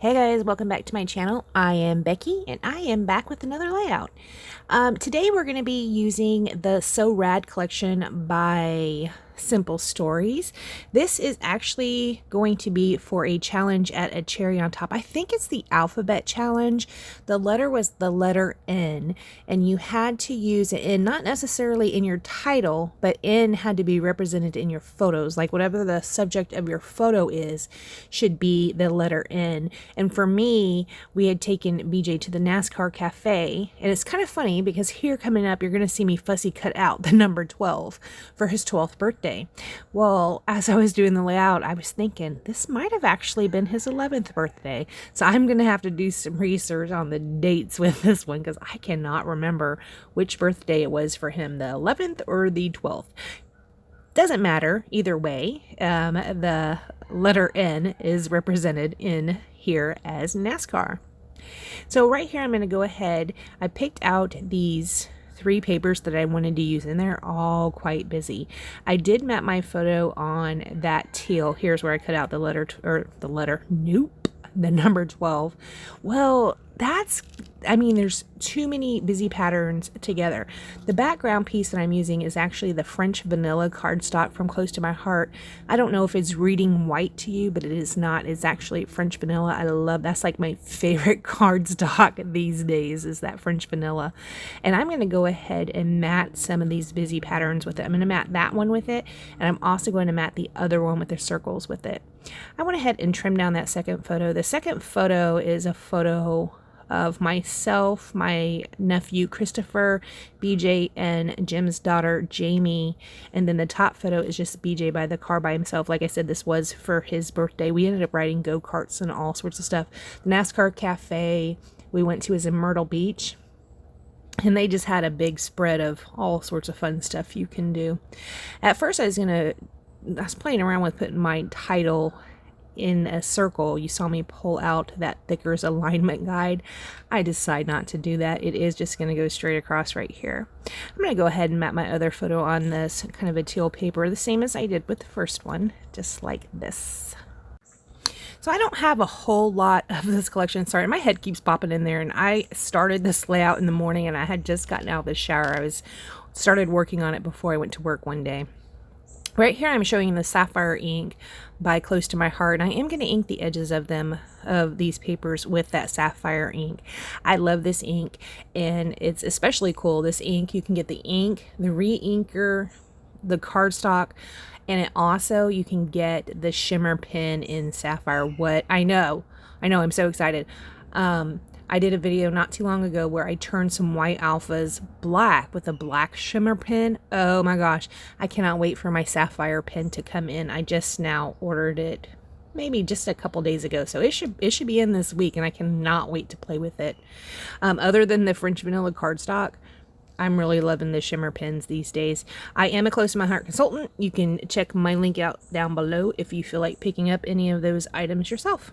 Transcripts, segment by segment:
Hey guys, welcome back to my channel. I am Becky and I am back with another layout. Today we're going to be using the So Rad collection by Simple Stories. This is actually going to be for a challenge at a cherry on top. I think it's the alphabet challenge. The letter was the letter N, and you had to use an N, not necessarily in your title, but N had to be represented in your photos. Like whatever the subject of your photo is, should be the letter N. And for me, we had taken BJ to the Nascar cafe, and it's kind of funny because here coming up, you're going to see me fussy cut out the number 12 for his 12th birthday. Well, as I was doing the layout, I was thinking this might have actually been his 11th birthday. So I'm going to have to do some research on the dates with this one because I cannot remember which birthday it was for him, the 11th or the 12th. Doesn't matter either way. The letter N is represented in here as NASCAR. So right here I'm going to go ahead. I picked out these 3 papers that I wanted to use, and they're all quite busy. I did map my photo on that teal. Here's where I cut out the letter, the number 12. Well, there's too many busy patterns together. The background piece that I'm using is actually the French vanilla cardstock from Close to My Heart. I don't know if it's reading white to you, but it is not. It's actually French vanilla. That's like my favorite cardstock these days, is that French vanilla. And I'm going to go ahead and mat some of these busy patterns with it. I'm going to mat that one with it, and I'm also going to mat the other one with the circles with it. I went ahead and trimmed down that second photo. The second photo is a photo of myself, my nephew Christopher, BJ, and Jim's daughter Jamie. And then the top photo is just BJ by the car by himself. Like I said, this was for his birthday. We ended up riding go-karts and all sorts of stuff. The NASCAR cafe we went to is in Myrtle Beach, and they just had a big spread of all sorts of fun stuff you can do. At first I was playing around with putting my title in a circle. You saw me pull out that Thicker's alignment guide. I decided not to do that. It is just going to go straight across right here. I'm going to go ahead and map my other photo on this kind of a teal paper, the same as I did with the first one, just like this. So I don't have a whole lot of this collection started. My head keeps popping in there, and I started this layout in the morning, and I had just gotten out of the shower. I started working on it before I went to work one day. Right here I'm showing the Sapphire ink by Close to My Heart, and I am going to ink the edges of these papers with that Sapphire ink. I love this ink, and it's especially cool. This ink, you can get the ink, the re-inker, the cardstock, and it also, you can get the shimmer pen in Sapphire. I know, I'm so excited. I did a video not too long ago where I turned some white alphas black with a black shimmer pen. Oh my gosh, I cannot wait for my Sapphire pen to come in. I just now ordered it maybe just a couple days ago, so it should be in this week, and I cannot wait to play with it. Other than the French vanilla cardstock, I'm really loving the shimmer pens these days. I am a Close to My Heart consultant. You can check my link out down below if you feel like picking up any of those items yourself.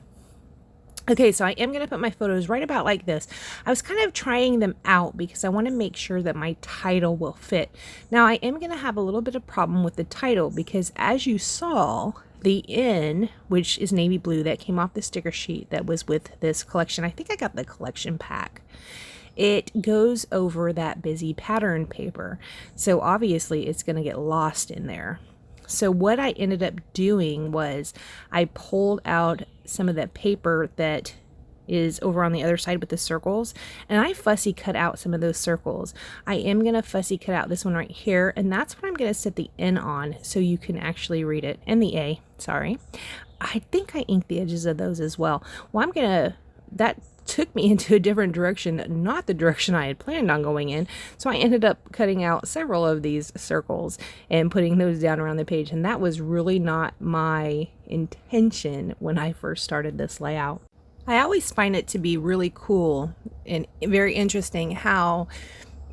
Okay, so I am going to put my photos right about like this. I was kind of trying them out because I want to make sure that my title will fit. Now, I am going to have a little bit of problem with the title because, as you saw, the N, which is navy blue, that came off the sticker sheet that was with this collection. I think I got the collection pack. It goes over that busy pattern paper. So obviously it's going to get lost in there. So what I ended up doing was I pulled out some of that paper that is over on the other side with the circles, and I fussy cut out some of those circles. I am going to fussy cut out this one right here, and that's what I'm going to set the N on so you can actually read it. And the A, sorry. I think I inked the edges of those as well. Well, that took me into a different direction, not the direction I had planned on going in. So I ended up cutting out several of these circles and putting those down around the page. And that was really not my intention when I first started this layout. I always find it to be really cool and very interesting how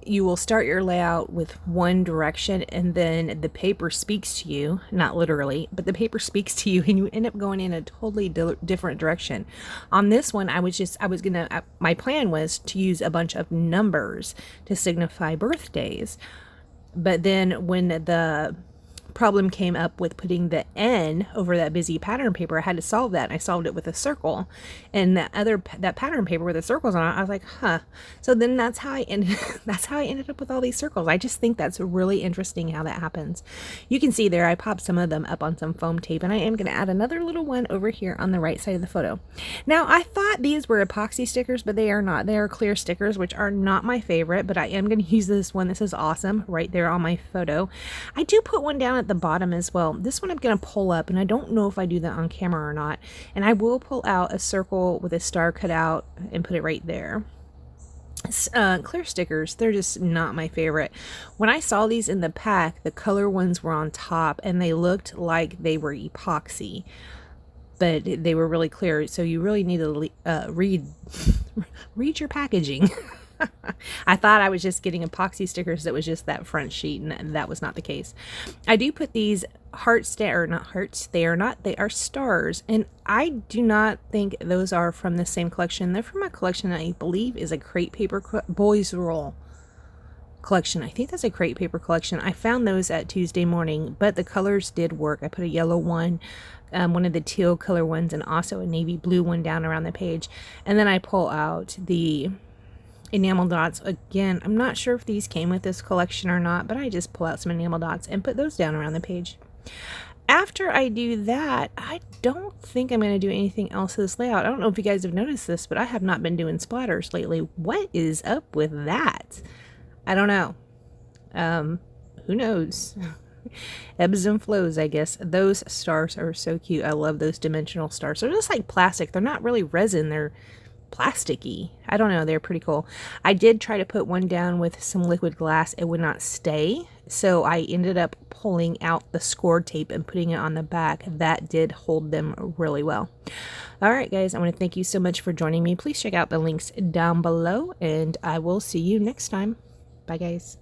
you will start your layout with one direction, and then the paper speaks to you, not literally, but the paper speaks to you, and you end up going in a totally different direction. On this one, my plan was to use a bunch of numbers to signify birthdays. But then when the problem came up with putting the N over that busy pattern paper. I had to solve that, and I solved it with a circle. And that pattern paper with the circles on it, I was like, huh. So then that's how I ended up with all these circles. I just think that's really interesting how that happens. You can see there I popped some of them up on some foam tape, and I am going to add another little one over here on the right side of the photo. Now, I thought these were epoxy stickers, but they are not. They are clear stickers, which are not my favorite, but I am going to use this one. This is awesome right there on my photo. I do put one down at the bottom as well. This one I'm going to pull up, and I don't know if I do that on camera or not. And I will pull out a circle with a star cut out and put it right there. Clear stickers, they're just not my favorite. When I saw these in the pack, the color ones were on top, and they looked like they were epoxy, but they were really clear. So you really need to read your packaging. I thought I was just getting epoxy stickers that was just that front sheet, and that was not the case. I do put these hearts, or not hearts, they are stars, and I do not think those are from the same collection. They're from a collection I believe is a Crate Paper Boys Roll collection. I think that's a Crate Paper collection. I found those at Tuesday morning, but the colors did work. I put a yellow one, one of the teal color ones, and also a navy blue one down around the page. And then I pull out the enamel dots. Again, I'm not sure if these came with this collection or not, but I just pull out some enamel dots and put those down around the page. After I do that, I don't think I'm going to do anything else to this layout. I don't know if you guys have noticed this, but I have not been doing splatters lately. What is up with that? I don't know. Who knows? Ebbs and flows, I guess. Those stars are so cute. I love those dimensional stars. They're just like plastic. They're not really resin. They're plasticky. I don't know. They're pretty cool. I did try to put one down with some liquid glass. It would not stay. So I ended up pulling out the score tape and putting it on the back. That did hold them really well. All right, guys. I want to thank you so much for joining me. Please check out the links down below, and I will see you next time. Bye, guys.